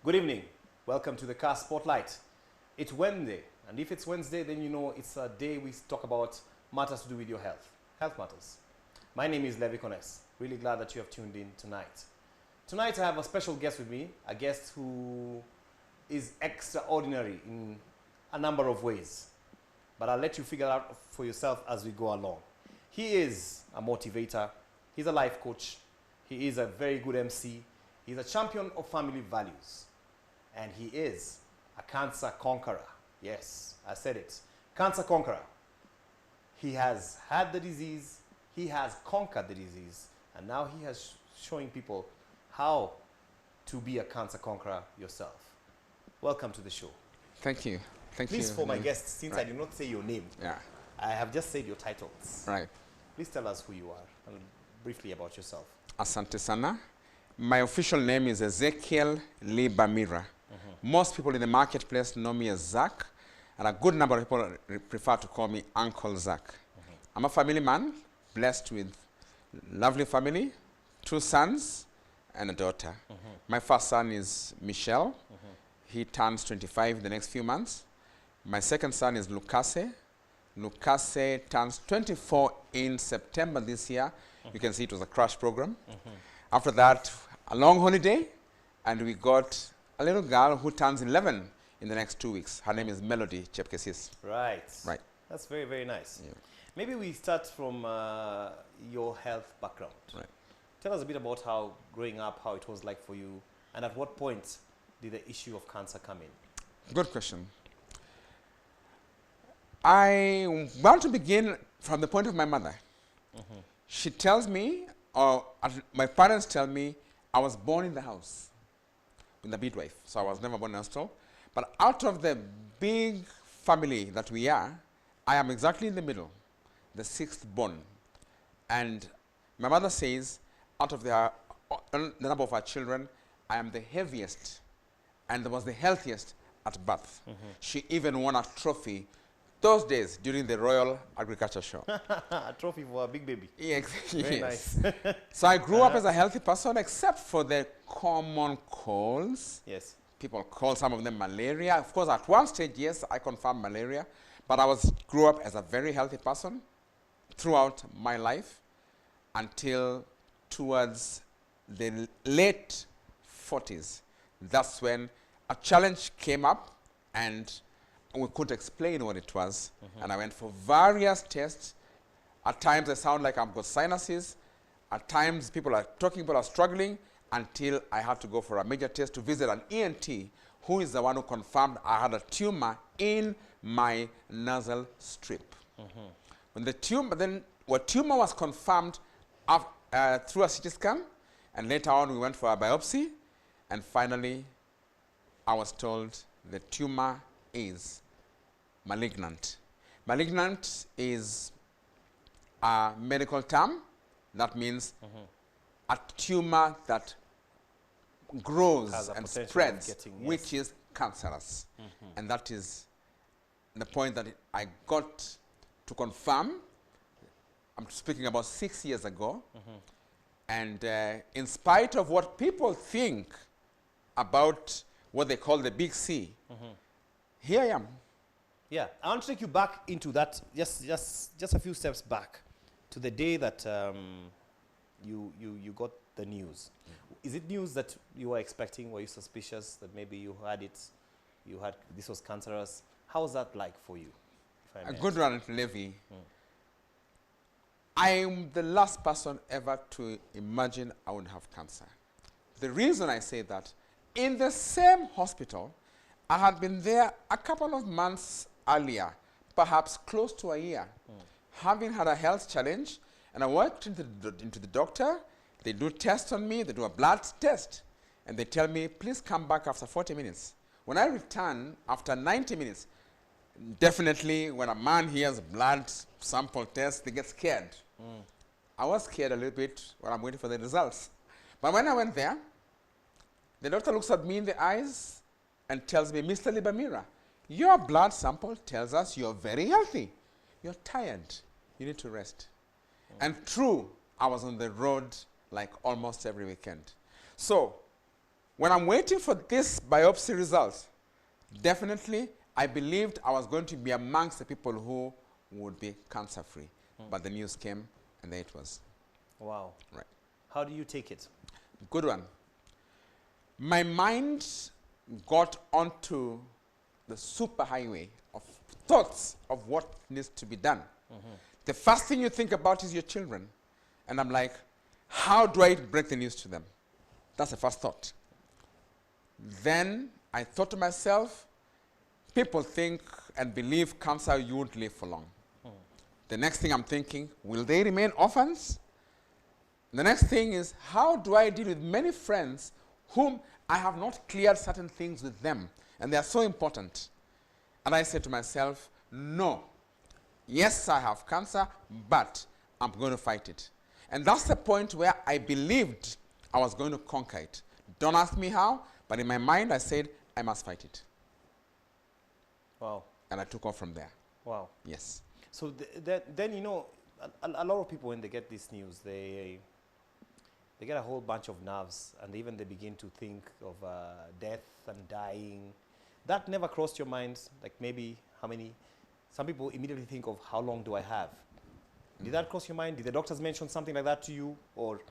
Good evening. Welcome to the KASS Spotlight. It's Wednesday, and if it's Wednesday, then you know it's a day we talk about matters to do with your health. Health matters. My name is Levi Kones. Really glad that you have tuned in tonight. Tonight I have a special guest with me, a guest who is extraordinary in a number of ways. But I'll let you figure out for yourself as we go along. He is a motivator. He's a life coach. He is a very good MC. He's a champion of family values. And he is a cancer conqueror. Yes, I said it. Cancer conqueror. He has had the disease. He has conquered the disease. And now he has showing people how to be a cancer conqueror yourself. Welcome to the show. Thank you. Thank you. Please, for my guests, since I did not say your name, I have just said your titles. Right. Please tell us who you are and briefly about yourself. Asante sana. My official name is Ezekiel Libamira. Most people in the marketplace know me as Zach, and a good number of people prefer to call me Uncle Zach. I'm a family man, blessed with lovely family, 2 sons and a daughter. My first son is Michelle. He turns 25 in the next few months. My second son is Lucase. Lucase turns 24 in September this year. You can see it was a crash program. After that, a long holiday, and we got a little girl who turns 11 in the next 2 weeks. Her name is Melody Chepkesis. Right. Right. That's very, very nice. Yeah. Maybe we start from your health background. Right. Tell us a bit about how growing up, how it was like for you, and at what point did the issue of cancer come in? Good question. I want to begin from the point of my mother. She tells me, or my parents tell me, I was born in the house with a midwife, so I was never born in a hospital. But out of the big family that we are, I am exactly in the middle, the 6th born. And my mother says, out of the number of our children, I am the heaviest and was the healthiest at birth. She even won a trophy those days during the Royal Agriculture Show. A trophy for a big baby. Yes. Very nice. So I grew up as a healthy person, except for the common colds. Yes. People call some of them malaria. Of course, at one stage, yes, I confirmed malaria. But I grew up as a very healthy person throughout my life until towards the late 40s. That's when a challenge came up, and we couldn't explain what it was. And I went for various tests. At times, I sound like I've got sinuses. At times, people are struggling, until I had to go for a major test to visit an ENT, who is the one who confirmed I had a tumor in my nasal strip. When the tumor, was confirmed through a CT scan, and later on we went for a biopsy, and finally I was told the tumor is malignant. Malignant is a medical term that means a tumor that grows and spreads, which is cancerous. And that is the point that I got to confirm. I'm speaking about 6 years ago. And in spite of what people think about what they call the big C, here I am. Yeah, I want to take you back into that, just a few steps back to the day that you got the news. Is it news that you were expecting? Were you suspicious that maybe you had it, this was cancerous? How was that like for you? A good one, Levi. I am the last person ever to imagine I would have cancer. The reason I say that, in the same hospital, I had been there a couple of months earlier, perhaps close to a year, having had a health challenge, and I walked into the doctor. They do tests on me. They do a blood test, and they tell me, please come back after 40 minutes. When I return after 90 minutes, definitely when a man hears blood sample test, they get scared. I was scared a little bit when I'm waiting for the results. But when I went there, the doctor looks at me in the eyes and tells me, Mr. Libamira, your blood sample tells us you're very healthy. You're tired. You need to rest. And true, I was on the road like almost every weekend. So when I'm waiting for this biopsy result, definitely I believed I was going to be amongst the people who would be cancer-free. But the news came, and there it was. Wow. Right. How do you take it? Good one. My mind got onto the superhighway of thoughts of what needs to be done. The first thing you think about is your children. And I'm like, how do I break the news to them? That's the first thought. Then I thought to myself, people think and believe cancer, you won't live for long. The next thing I'm thinking, will they remain orphans? The next thing is, how do I deal with many friends whom I have not cleared certain things with them, and they are so important? And I said to myself, no. Yes, I have cancer, but I'm going to fight it. And that's the point where I believed I was going to conquer it. Don't ask me how, but in my mind I said, I must fight it. Wow. And I took off from there. Wow. Yes. So then, you know, a lot of people, when they get this news, they get a whole bunch of nerves, and even they begin to think of death and dying. That never crossed your mind? Like maybe how many? Some people immediately think of how long do I have? Did that cross your mind? Did the doctors mention something like that to you? Or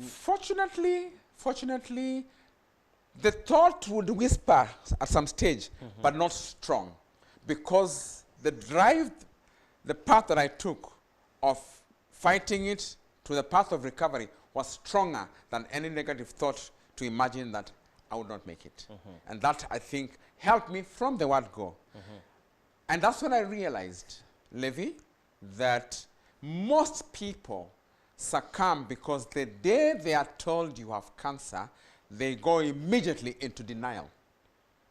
Fortunately, the thought would whisper at some stage, but not strong, because the drive, the path that I took of fighting it to the path of recovery was stronger than any negative thought to imagine that I would not make it. And that, I think, helped me from the word go. And that's when I realized, Levi, that most people succumb because the day they are told you have cancer, they go immediately into denial.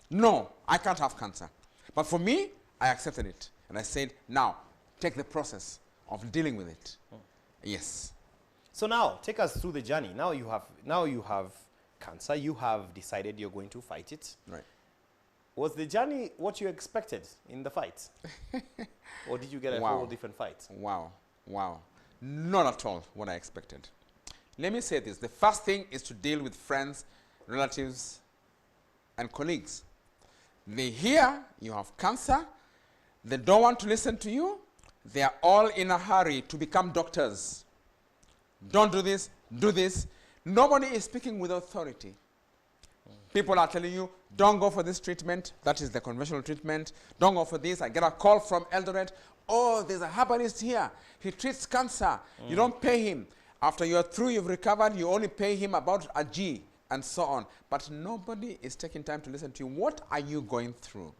No, I can't have cancer. But for me, I accepted it. And I said, now, take the process of dealing with it. Yes. So now, take us through the journey. Now you have cancer. You have decided you're going to fight it. Right. Was the journey what you expected in the fight? Or did you get a whole different fight? Wow. Not at all what I expected. Let me say this. The first thing is to deal with friends, relatives, and colleagues. They hear you have cancer. They don't want to listen to you. They are all in a hurry to become doctors. Don't do this, do this. Nobody is speaking with authority. People are telling you, don't go for this treatment. That is the conventional treatment. Don't go for this. I get a call from Eldoret. Oh, there's a herbalist here. He treats cancer. You don't pay him. After you're through, you've recovered, you only pay him about a G, and so on. But nobody is taking time to listen to you. What are you going through?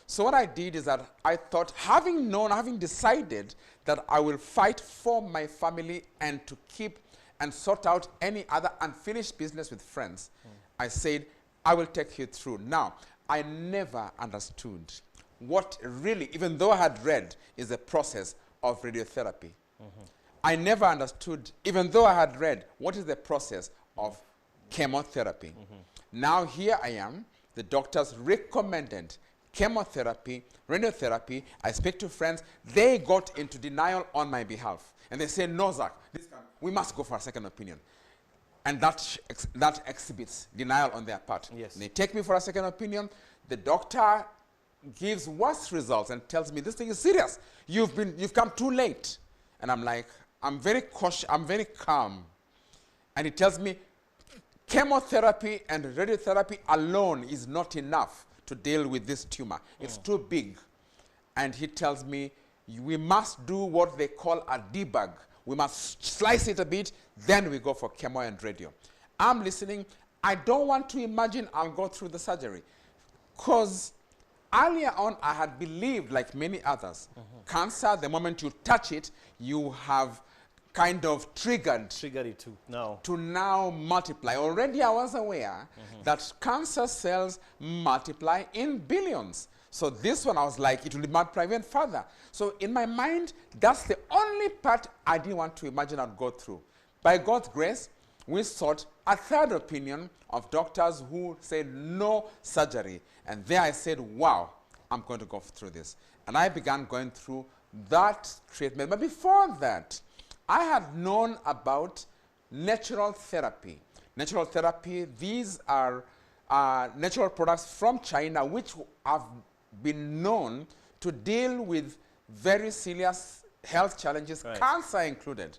So what I did is that I thought, having decided that I will fight for my family and to keep and sort out any other unfinished business with friends, I said, I will take you through. Now, I never understood what really, even though I had read, is the process of radiotherapy. I never understood, even though I had read, what is the process of chemotherapy. Now here I am, the doctors recommended chemotherapy, radiotherapy. I speak to friends. They got into denial on my behalf. And they say, no, Zach, we must go for a second opinion. And that exhibits denial on their part. Yes. They take me for a second opinion. The doctor gives worse results and tells me, this thing is serious. You've come too late. And I'm like, I'm very cautious, I'm very calm. And he tells me, chemotherapy and radiotherapy alone is not enough to deal with this tumor. It's too big. And he tells me, we must do what they call a debug. We must slice it a bit, then we go for chemo and radio. I'm listening. I don't want to imagine I'll go through the surgery. Because earlier on, I had believed, like many others, cancer, the moment you touch it, you have kind of triggered it to now multiply. Already I was aware that cancer cells multiply in billions. So this one, I was like, it will multiply even further. So in my mind, that's the only part I didn't want to imagine I'd go through. By God's grace, we sought a third opinion of doctors who said no surgery. And there I said, wow, I'm going to go through this. And I began going through that treatment. But before that, I had known about natural therapy. natural therapy. These are natural products from China which have been known to deal with very serious health challenges, Right. cancer included.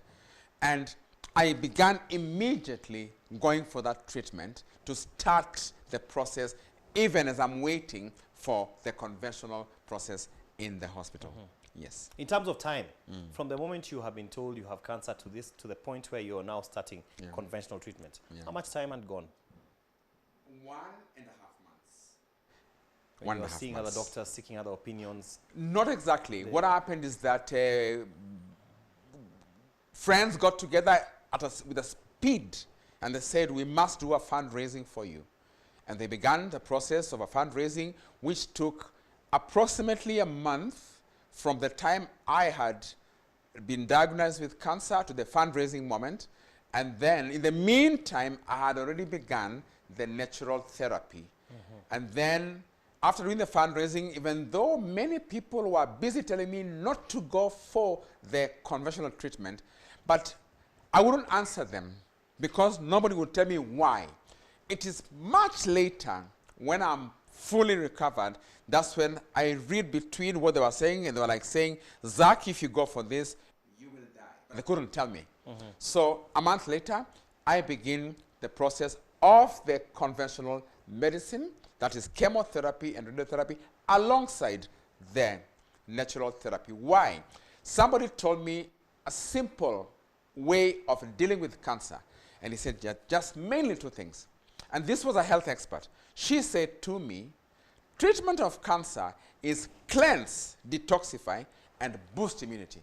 And I began immediately going for that treatment to start the process, even as I'm waiting for the conventional process in the hospital. Yes. In terms of time, from the moment you have been told you have cancer to the point where you are now starting conventional treatment, how much time had gone? 1.5 months. When you were seeing other doctors, seeking other opinions? Not exactly. What happened is that friends got together with a speed, and they said, we must do a fundraising for you. And they began the process of a fundraising, which took approximately a month from the time I had been diagnosed with cancer to the fundraising moment. And then, in the meantime, I had already begun the natural therapy. And then, after doing the fundraising, even though many people were busy telling me not to go for the conventional treatment, but I wouldn't answer them because nobody would tell me why. It is much later, when I'm fully recovered, that's when I read between what they were saying, and they were like saying, Zach, if you go for this, you will die. But they couldn't tell me. So a month later, I begin the process of the conventional medicine, that is chemotherapy and radiotherapy, alongside the natural therapy. Why? Somebody told me a simple way of dealing with cancer. And he said, just mainly two things. And this was a health expert. She said to me, treatment of cancer is cleanse, detoxify, and boost immunity.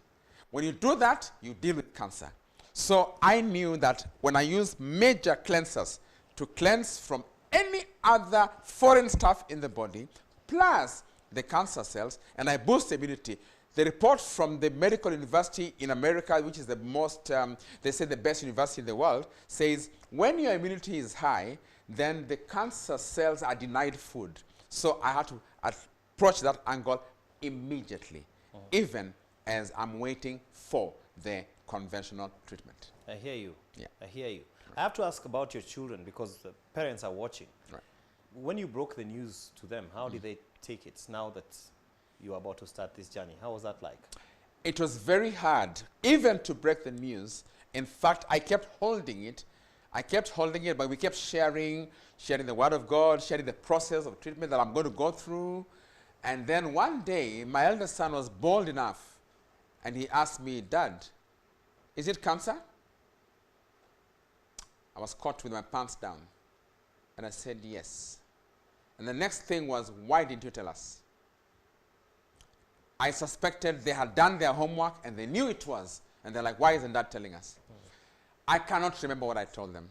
When you do that, you deal with cancer. So I knew that when I use major cleansers to cleanse from any other foreign stuff in the body, plus the cancer cells, and I boost immunity. The report from the medical university in America, which is the most, they say the best university in the world, says when your immunity is high, then the cancer cells are denied food. So I had to approach that angle immediately, even as I'm waiting for the conventional treatment. I hear you. Yeah. I hear you. I have to ask about your children because the parents are watching. Right. When you broke the news to them, how did they take it now that you are about to start this journey? How was that like? It was very hard, even to break the news. In fact, I kept holding it. But we kept sharing the word of God, sharing the process of treatment that I'm going to go through. And then one day, my eldest son was bold enough, and he asked me, Dad, is it cancer? I was caught with my pants down. And I said, yes. And the next thing was, why didn't you tell us? I suspected they had done their homework, and they knew it was. And they're like, why isn't Dad telling us? I cannot remember what I told them.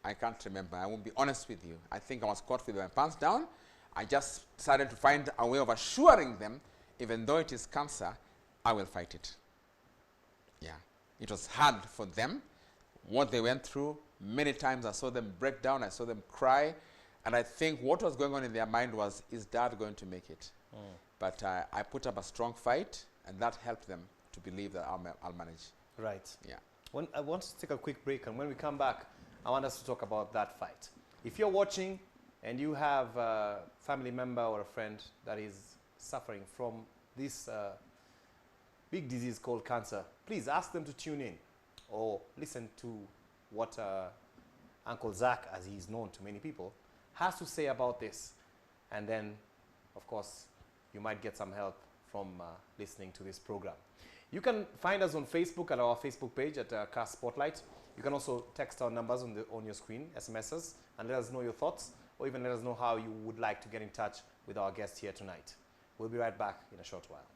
I can't remember. I won't be honest with you. I think I was caught with my pants down. I just decided to find a way of assuring them, even though it is cancer, I will fight it. Yeah. It was hard for them, what they went through. Many times I saw them break down. I saw them cry. And I think what was going on in their mind was, is Dad going to make it? But I put up a strong fight, and that helped them to believe that I'll manage. Right. Yeah. I want to take a quick break, and when we come back, I want us to talk about that fight. If you're watching and you have a family member or a friend that is suffering from this big disease called cancer, please ask them to tune in or listen to what Uncle Zach, as he's known to many people, has to say about this. And then, of course, you might get some help from listening to this program. You can find us on Facebook at our Facebook page at KASS Spotlight. You can also text our numbers on your screen, SMSs, and let us know your thoughts, or even let us know how you would like to get in touch with our guest here tonight. We'll be right back in a short while.